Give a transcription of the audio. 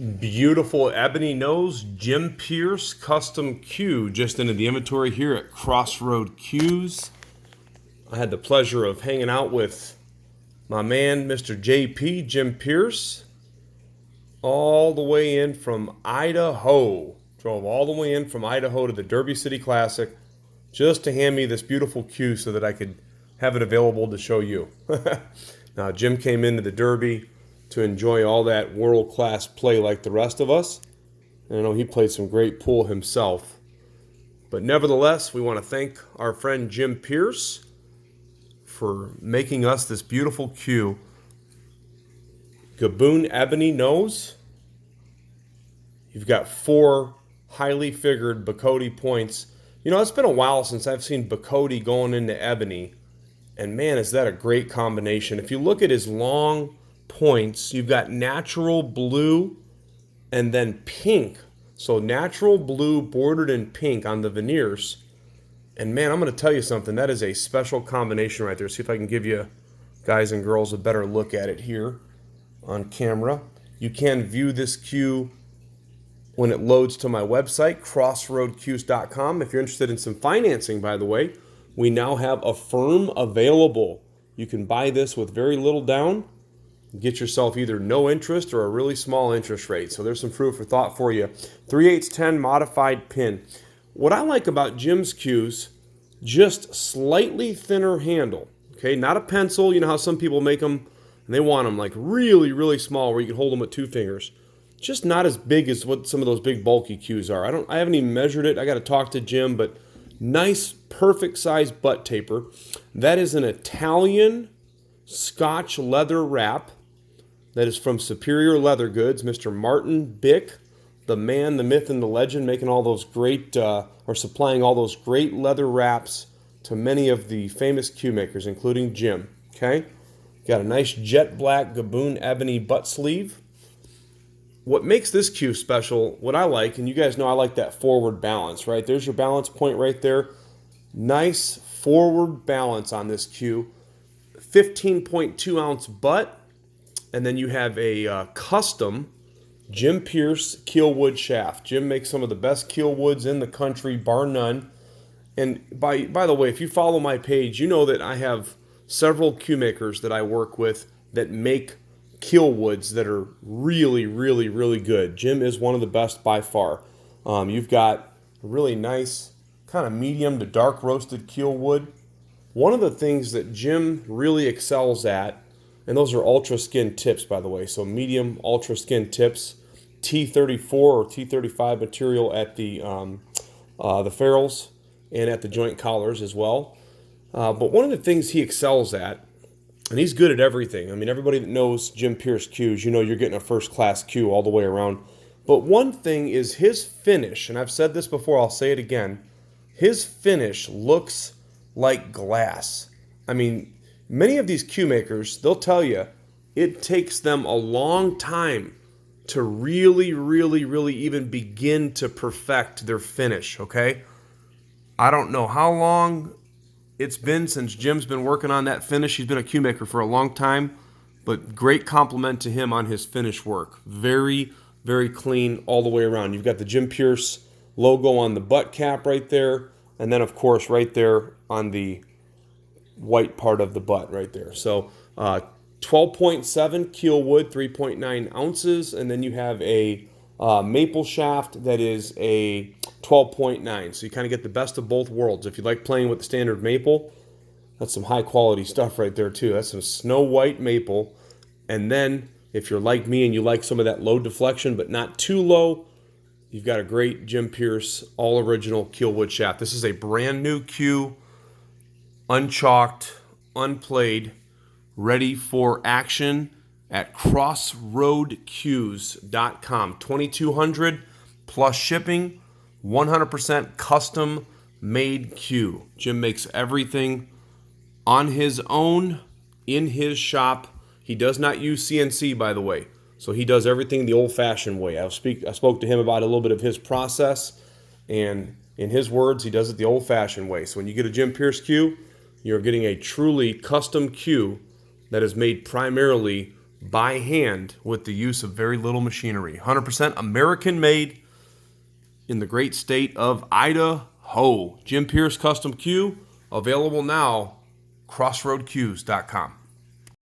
Beautiful ebony nose Jim Pierce custom Q just into the inventory here at Crossroad Q's. I had the pleasure of hanging out with my man Mr. JP Jim Pierce all the way in from Idaho. Drove all the way in from Idaho to the Derby City Classic just to hand me this beautiful Q so that I could have it available to show you. Now Jim came into the Derby to enjoy all that world-class play like the rest of us. And I know he played some great pool himself. But nevertheless, we want to thank our friend Jim Pierce for making us this beautiful Q. Gabon ebony nose. You've got 4 highly figured Bacote points. You know, it's been a while since I've seen Bacote going into ebony. And man, is that a great combination. If you look at his long points, you've got natural blue and then pink. So natural blue bordered in pink on the veneers. And man, I'm going to tell you something. That is a special combination right there. See if I can give you guys and girls a better look at it here on camera. You can view this Q when it loads to my website, crossroadqs.com. If you're interested in some financing, by the way, we now have a firm available. You can buy this with very little down. Get yourself either no interest or a really small interest rate. So there's some food for thought for you. 3/8 modified pin. What I like about Jim's Qs, just slightly thinner handle. Okay, not a pencil. You know how some people make them and they want them like really, really small where you can hold them with 2 fingers. Just not as big as what some of those big bulky Qs are. I haven't even measured it. I got to talk to Jim, but nice, perfect size butt taper. That is an Italian Scotch leather wrap. That is from Superior Leather Goods, Mr. Martin Bick, the man, the myth, and the legend, making all those great, or supplying all those great leather wraps to many of the famous Q makers, including Jim. Okay, got a nice jet black Gabon ebony butt sleeve. What makes this Q special, what I like, and you guys know I like that forward balance, right? There's your balance point right there. Nice forward balance on this Q. 15.2 ounce butt. And then you have a custom Jim Pierce Kielwood shaft. Jim makes some of the best Kielwoods in the country, bar none. And by the way, if you follow my page, you know that I have several Q makers that I work with that make Kielwoods that are really, really, really good. Jim is one of the best by far. You've got a really nice kind of medium to dark roasted Kielwood. One of the things that Jim really excels at, and those are ultra skin tips, by the way. So medium ultra skin tips, T34 or T35 material at the ferrules and at the joint collars as well. But one of the things he excels at, and he's good at everything. I mean, everybody that knows Jim Pierce Qs, you know you're getting a first-class Q all the way around. But one thing is his finish, and I've said this before, I'll say it again. His finish looks like glass. I mean, many of these Q makers, they'll tell you it takes them a long time to really, really, really even begin to perfect their finish, okay? I don't know how long it's been since Jim's been working on that finish. He's been a Q maker for a long time, but great compliment to him on his finish work. Very, very clean all the way around. You've got the Jim Pierce logo on the butt cap right there, and then, of course, right there on the white part of the butt right there. So 12.7 Kielwood, 3.9 ounces, and then you have a maple shaft that is a 12.9. So you kind of get the best of both worlds. If you like playing with the standard maple, that's some high quality stuff right there too. That's some snow white maple. And then if you're like me and you like some of that low deflection but not too low, you've got a great Jim Pierce all original Kielwood shaft. This is a brand new Q, unchalked, unplayed, ready for action at crossroadqs.com. 2200 plus shipping, 100% custom made Q. Jim makes everything on his own in his shop. He does not use CNC, by the way. So he does everything the old-fashioned way. I spoke to him about a little bit of his process, and in his words, he does it the old-fashioned way. So when you get a Jim Pierce Q, you're getting a truly custom Q that is made primarily by hand with the use of very little machinery. 100% American made in the great state of Idaho. Jim Pierce Custom Q, available now, crossroadcues.com.